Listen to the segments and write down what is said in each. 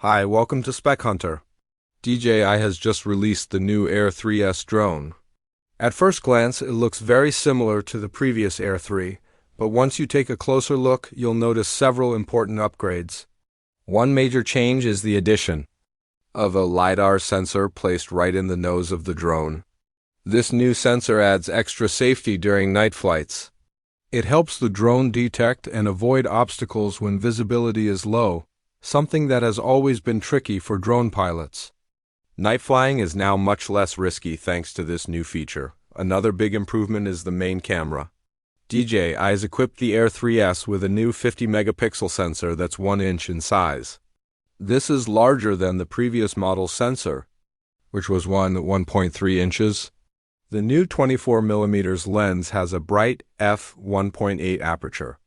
Hi, welcome to Spec Hunter. DJI has just released the new Air 3S drone. At first glance, it looks very similar to the previous Air 3, but once you take a closer look, you'll notice several important upgrades. One major change is the addition of a LiDAR sensor placed right in the nose of the drone. This new sensor adds extra safety during night flights. It helps the drone detect and avoid obstacles when visibility is low, something that has always been tricky for drone pilots. Night flying is now much less risky thanks to this new feature. Another big improvement is the main camera. DJI has equipped the Air 3S with a new 50-megapixel sensor that's 1 inch in size. This is larger than the previous model's sensor, which was 1.3 inches. The new 24mm lens has a bright f1.8 aperture.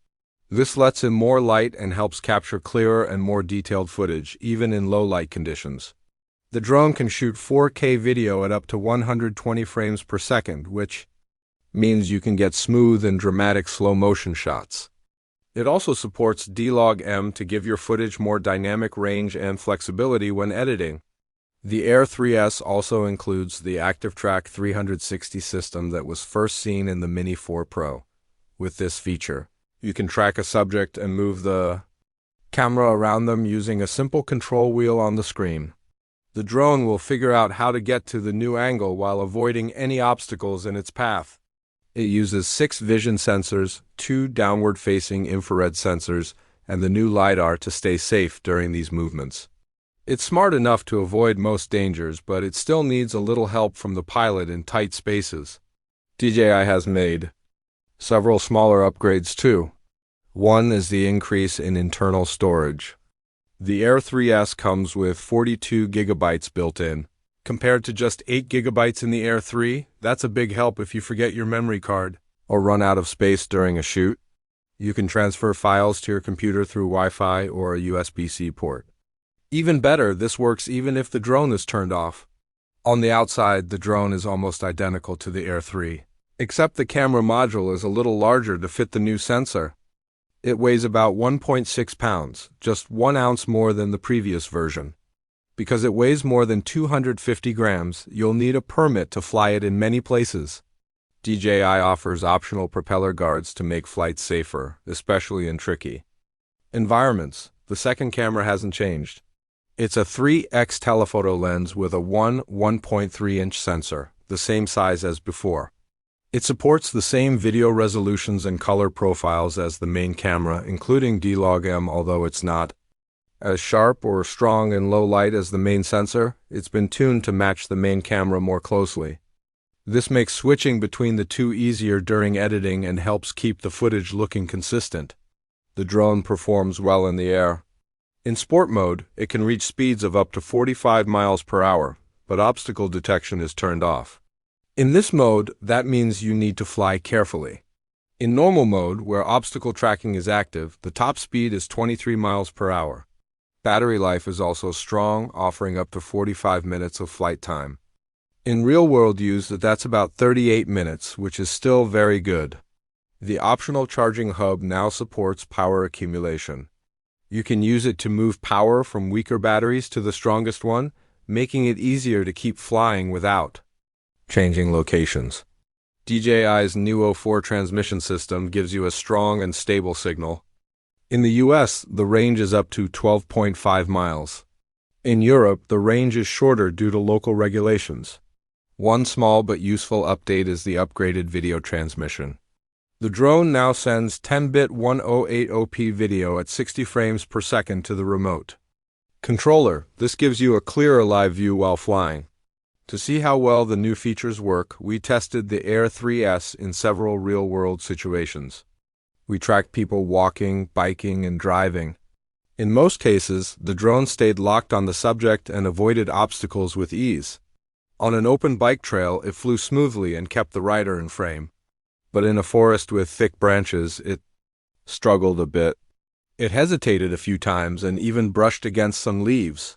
This lets in more light and helps capture clearer and more detailed footage, even in low light conditions. The drone can shoot 4K video at up to 120 frames per second, which means you can get smooth and dramatic slow-motion shots. It also supports D-Log-M to give your footage more dynamic range and flexibility when editing. The Air 3S also includes the ActiveTrack 360 system that was first seen in the Mini 4 Pro. With this feature, you can track a subject and move the camera around them using a simple control wheel on the screen. The drone will figure out how to get to the new angle while avoiding any obstacles in its path. It uses 6 vision sensors, 2 downward-facing infrared sensors, and the new LiDAR to stay safe during these movements. It's smart enough to avoid most dangers, but it still needs a little help from the pilot in tight spaces. DJI has made several smaller upgrades too. One is the increase in internal storage. The Air 3S comes with 42 gigabytes built in. Compared to just 8 gigabytes in the Air 3, that's a big help if you forget your memory card or run out of space during a shoot. You can transfer files to your computer through Wi-Fi or a USB-C port. Even better, this works even if the drone is turned off. On the outside, the drone is almost identical to the Air 3, except the camera module is a little larger to fit the new sensor. It weighs about 1.6 pounds, just 1 ounce more than the previous version. Because it weighs more than 250 grams, you'll need a permit to fly it in many places. DJI offers optional propeller guards to make flights safer, especially in tricky environments. The second camera hasn't changed. It's a 3x telephoto lens with a 1.3-inch sensor, the same size as before. It supports the same video resolutions and color profiles as the main camera, including D-Log-M, although it's not as sharp or strong in low light as the main sensor. It's been tuned to match the main camera more closely. This makes switching between the two easier during editing and helps keep the footage looking consistent. The drone performs well in the air. In sport mode, it can reach speeds of up to 45 miles per hour, but obstacle detection is turned off. In this mode, that means you need to fly carefully. In normal mode, where obstacle tracking is active, the top speed is 23 miles per hour. Battery life is also strong, offering up to 45 minutes of flight time. In real-world use, that's about 38 minutes, which is still very good. The optional charging hub now supports power accumulation. You can use it to move power from weaker batteries to the strongest one, making it easier to keep flying without changing locations. DJI's Neo 4 transmission system gives you a strong and stable signal. In the US, the range is up to 12.5 miles. In Europe, the range is shorter due to local regulations. One small but useful update is the upgraded video transmission. The drone now sends 10-bit 1080p video at 60 frames per second to the remote controller. This gives you a clearer live view while flying. To see how well the new features work, we tested the Air 3S in several real-world situations. We tracked people walking, biking, and driving. In most cases, the drone stayed locked on the subject and avoided obstacles with ease. On an open bike trail, it flew smoothly and kept the rider in frame. But in a forest with thick branches, it struggled a bit. It hesitated a few times and even brushed against some leaves.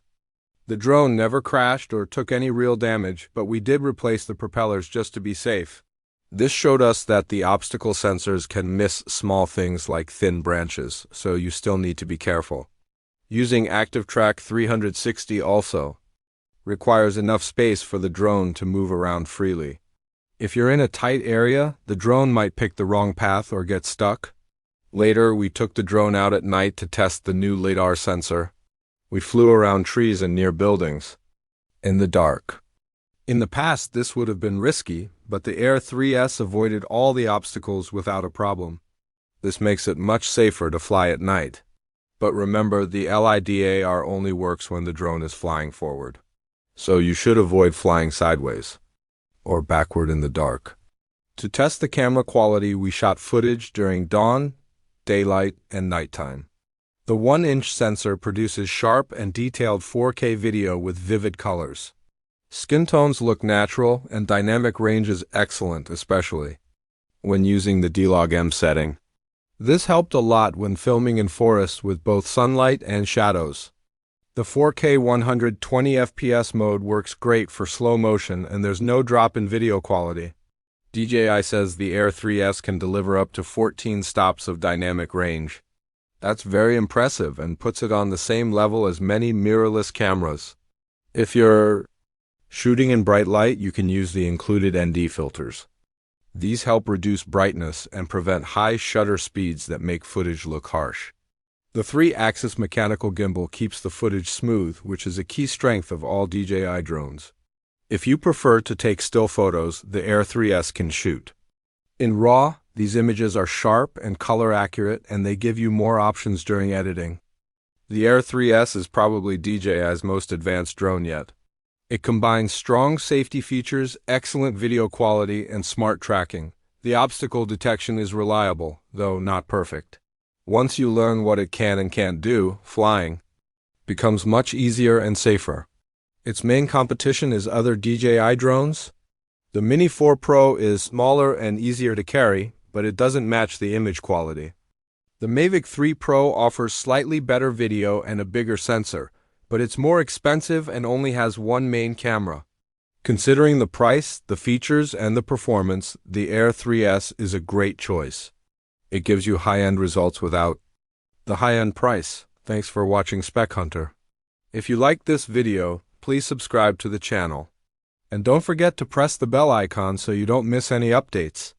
The drone never crashed or took any real damage, but we did replace the propellers just to be safe. This showed us that the obstacle sensors can miss small things like thin branches, so you still need to be careful. Using Active Track 360 also requires enough space for the drone to move around freely. If you're in a tight area, the drone might pick the wrong path or get stuck. Later, we took the drone out at night to test the new LiDAR sensor. We flew around trees and near buildings in the dark. In the past, this would have been risky, but the Air 3S avoided all the obstacles without a problem. This makes it much safer to fly at night. But remember, the LiDAR only works when the drone is flying forward. So you should avoid flying sideways or backward in the dark. To test the camera quality, we shot footage during dawn, daylight, and nighttime. The 1-inch sensor produces sharp and detailed 4K video with vivid colors. Skin tones look natural, and dynamic range is excellent, especially when using the D-Log-M setting. This helped a lot when filming in forests with both sunlight and shadows. The 4K 120 FPS mode works great for slow motion, and there's no drop in video quality. DJI says the Air 3S can deliver up to 14 stops of dynamic range. That's very impressive and puts it on the same level as many mirrorless cameras. If you're shooting in bright light, you can use the included ND filters. These help reduce brightness and prevent high shutter speeds that make footage look harsh. The 3-axis mechanical gimbal keeps the footage smooth, which is a key strength of all DJI drones. If you prefer to take still photos, the Air 3S can shoot. In RAW, these images are sharp and color accurate, and they give you more options during editing. The Air 3S is probably DJI's most advanced drone yet. It combines strong safety features, excellent video quality, and smart tracking. The obstacle detection is reliable, though not perfect. Once you learn what it can and can't do, flying becomes much easier and safer. Its main competition is other DJI drones. The Mini 4 Pro is smaller and easier to carry, but it doesn't match the image quality. The Mavic 3 Pro offers slightly better video and a bigger sensor, but it's more expensive and only has one main camera. Considering the price, the features, and the performance, the Air 3S is a great choice. It gives you high-end results without the high-end price. Thanks for watching Spec Hunter. If you liked this video, please subscribe to the channel. And don't forget to press the bell icon so you don't miss any updates.